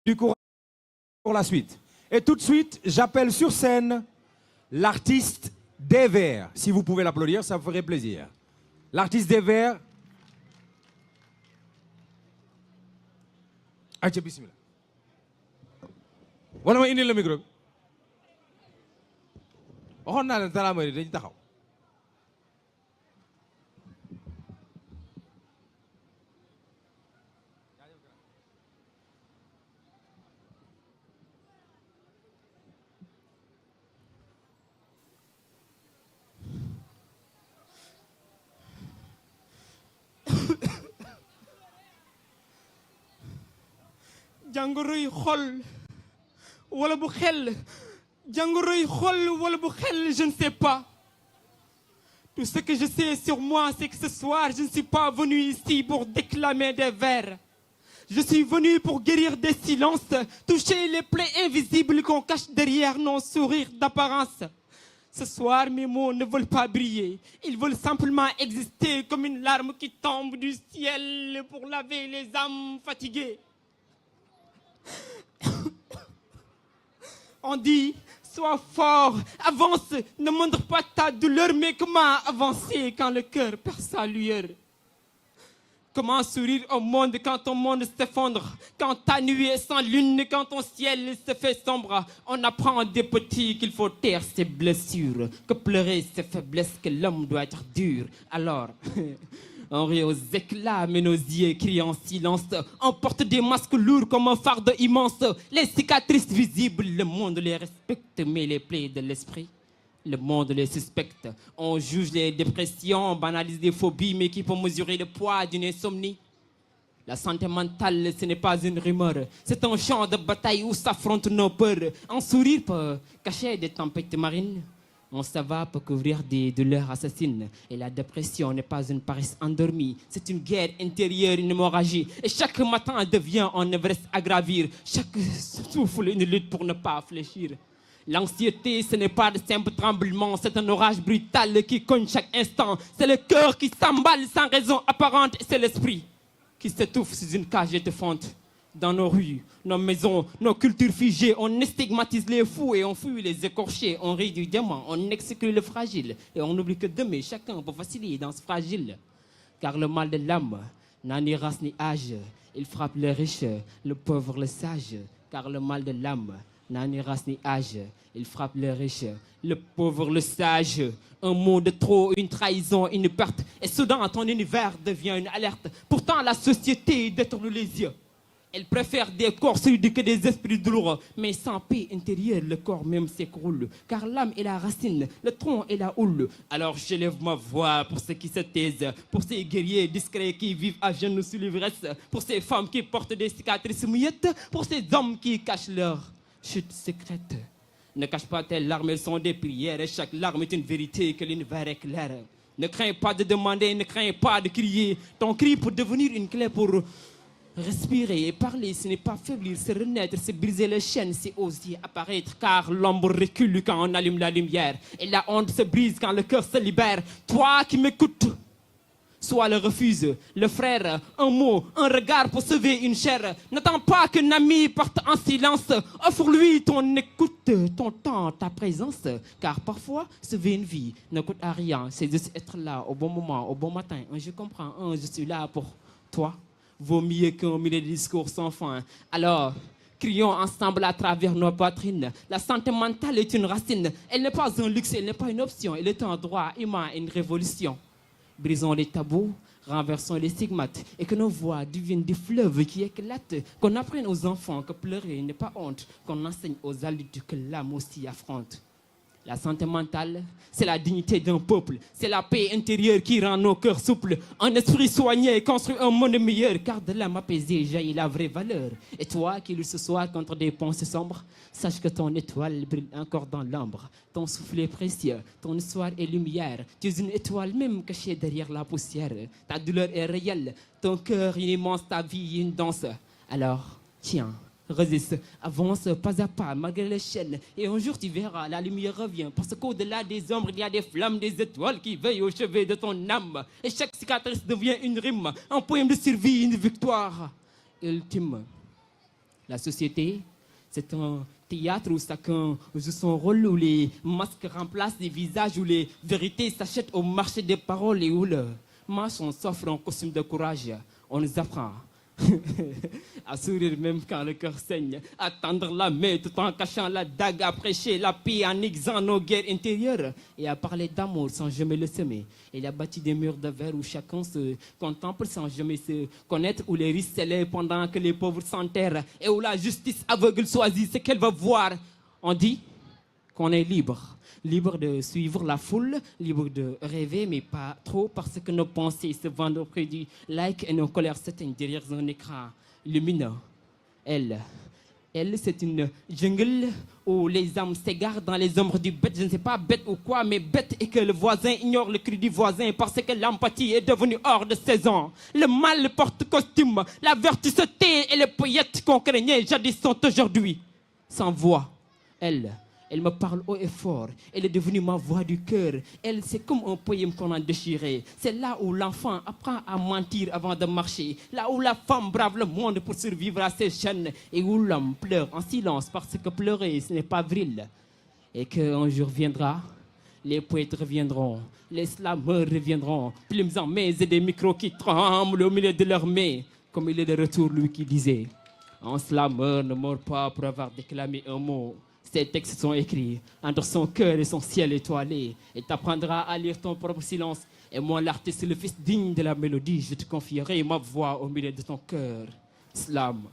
Du courage pour la suite. Et tout de suite, j'appelle sur scène l'artiste des Verts. Si vous pouvez l'applaudir, ça me ferait plaisir. L'artiste des Verts. Aïcha, bismillah. Wala ma indil le micro. Waxoon naa leen salaamaaleykum dañu taxaw. jàngoroy xol wala bu xel jàngoroy xol wala bu xel je ne sais pas. Tout ce que je sais sur moi, c'est que ce soir, je ne suis pas venu ici pour déclamer des vers. Je suis venu pour guérir des silences, toucher les plaies invisibles qu'on cache derrière nos sourires d'apparence. Ce soir, mes mots ne veulent pas briller. Ils veulent simplement exister comme une larme qui tombe du ciel pour laver les âmes fatiguées. On dit, sois fort, avance, ne montre pas ta douleur, mais comment avancer quand le cœur perd sa lueur? Comment sourire au monde quand ton monde s'effondre, quand ta nuit est sans lune, quand ton ciel se fait sombre? On apprend des petits qu'il faut taire ses blessures, que pleurer ses faiblesses, que l'homme doit être dur. Alors... on rit aux éclats, mais nos yeux crient en silence. On porte des masques lourds comme un fardeau immense. Les cicatrices visibles, le monde les respecte, mais les plaies de l'esprit, le monde les suspecte. On juge les dépressions, on banalise des phobies, mais qui peut mesurer le poids d'une insomnie? La santé mentale, ce n'est pas une rumeur. C'est un champ de bataille où s'affrontent nos peurs. Un sourire peut cacher des tempêtes marines. On s'ava pour couvrir des douleurs assassines. Et la dépression n'est pas une paresse endormie. C'est une guerre intérieure, une hémorragie. Et chaque matin devient un Everest à gravir. Chaque souffle, une lutte pour ne pas fléchir. L'anxiété, ce n'est pas de simples tremblements. C'est un orage brutal qui cogne chaque instant. C'est le cœur qui s'emballe sans raison apparente. Et c'est l'esprit qui s'étouffe sous une cage étouffante. Dans nos rues, nos maisons, nos cultures figées, on stigmatise les fous et on fuit les écorchés. On rit du diamant, on exclut le fragile. Et on oublie que demain, chacun peut vaciller dans ce fragile. Car le mal de l'âme n'a ni race ni âge. Il frappe le riche, le pauvre, le sage. Car le mal de l'âme n'a ni race ni âge. Il frappe le riche, le pauvre, le sage. Un mot de trop, une trahison, une perte. Et soudain, ton univers devient une alerte. Pourtant, la société détourne les yeux. Elle préfère des corps solides que des esprits douloureux. Mais sans paix intérieure, le corps même s'écroule. Car l'âme est la racine, le tronc est la houle. Alors j'élève ma voix pour ceux qui se taisent, pour ces guerriers discrets qui vivent à genoux sous l'ivresse, pour ces femmes qui portent des cicatrices mouillettes, pour ces hommes qui cachent leur chute secrète. Ne cache pas tes larmes, elles sont des prières, et chaque larme est une vérité que l'univers éclaire. Ne crains pas de demander, ne crains pas de crier. Ton cri peut devenir une clé pour... respirer et parler, ce n'est pas faiblir, c'est renaître, c'est briser les chaînes, c'est oser apparaître, car l'ombre recule quand on allume la lumière, et la honte se brise quand le cœur se libère. Toi qui m'écoutes, soit le refuse, le frère, un mot, un regard pour sauver une chair. N'attends pas qu'un ami parte en silence, offre-lui ton écoute, ton temps, ta présence, car parfois sauver une vie ne coûte à rien, c'est juste être là au bon moment, au bon matin. Je comprends, je suis là pour toi. Vaut mieux qu'un millier de discours sans fin. Alors, crions ensemble à travers nos poitrines. La santé mentale est une racine. Elle n'est pas un luxe, elle n'est pas une option. Elle est un droit humain et une révolution. Brisons les tabous, renversons les stigmates et que nos voix deviennent des fleuves qui éclatent. Qu'on apprenne aux enfants que pleurer n'est pas honte. Qu'on enseigne aux adultes que l'âme aussi affronte. La santé mentale, c'est la dignité d'un peuple. C'est la paix intérieure qui rend nos cœurs souples. Un esprit soigné construit un monde meilleur. Car de l'âme apaisée jaillit la vraie valeur. Et toi qui luttes ce soir contre des pensées sombres, sache que ton étoile brille encore dans l'ombre. Ton souffle est précieux, ton histoire est lumière. Tu es une étoile même cachée derrière la poussière. Ta douleur est réelle, ton cœur est immense, ta vie est une danse. Alors, tiens. Résiste, avance pas à pas malgré les chaînes. Et un jour tu verras, la lumière revient. Parce qu'au-delà des ombres, il y a des flammes, des étoiles qui veillent au chevet de ton âme. Et chaque cicatrice devient une rime, un poème de survie, une victoire ultime. La société, c'est un théâtre où chacun joue son rôle, où les masques remplacent les visages, où les vérités s'achètent au marché des paroles et où le marchand s'offre en costume de courage. On nous apprend à sourire même quand le cœur saigne, à tendre la main tout en cachant la dague, à prêcher la paix en exant nos guerres intérieures et à parler d'amour sans jamais le semer. Il a bâti des murs de verre où chacun se contemple sans jamais se connaître, où les riches s'élèvent pendant que les pauvres s'enterrent et où la justice aveugle choisit ce qu'elle va voir. On dit qu'on est libre. Libre de suivre la foule, libre de rêver, mais pas trop, parce que nos pensées se vendent auprès du like et nos colères s'éteignent derrière un écran lumineux. Elle, c'est une jungle où les âmes s'égarent dans les ombres du bête. Je ne sais pas bête ou quoi, mais bête et que le voisin ignore le cri du voisin parce que l'empathie est devenue hors de saison. Le mal porte costume, la vertu se tait et les poètes qu'on craignait jadis sont aujourd'hui sans voix. Elle me parle haut et fort. Elle est devenue ma voix du cœur. Elle, c'est comme un poème qu'on a déchiré. C'est là où l'enfant apprend à mentir avant de marcher. Là où la femme brave le monde pour survivre à ses chaînes. Et où l'homme pleure en silence parce que pleurer, ce n'est pas viril. Et qu'un jour viendra, les poètes reviendront. Les slameurs reviendront. Plumes en main et des micros qui tremblent au milieu de leurs mains. Comme il est de retour, lui qui disait: un slameur ne meurt pas pour avoir déclamé un mot. Ces textes sont écrits entre son cœur et son ciel étoilé. Et t'apprendras à lire ton propre silence. Et moi, l'artiste, le fils digne de la mélodie, je te confierai ma voix au milieu de ton cœur. Slam.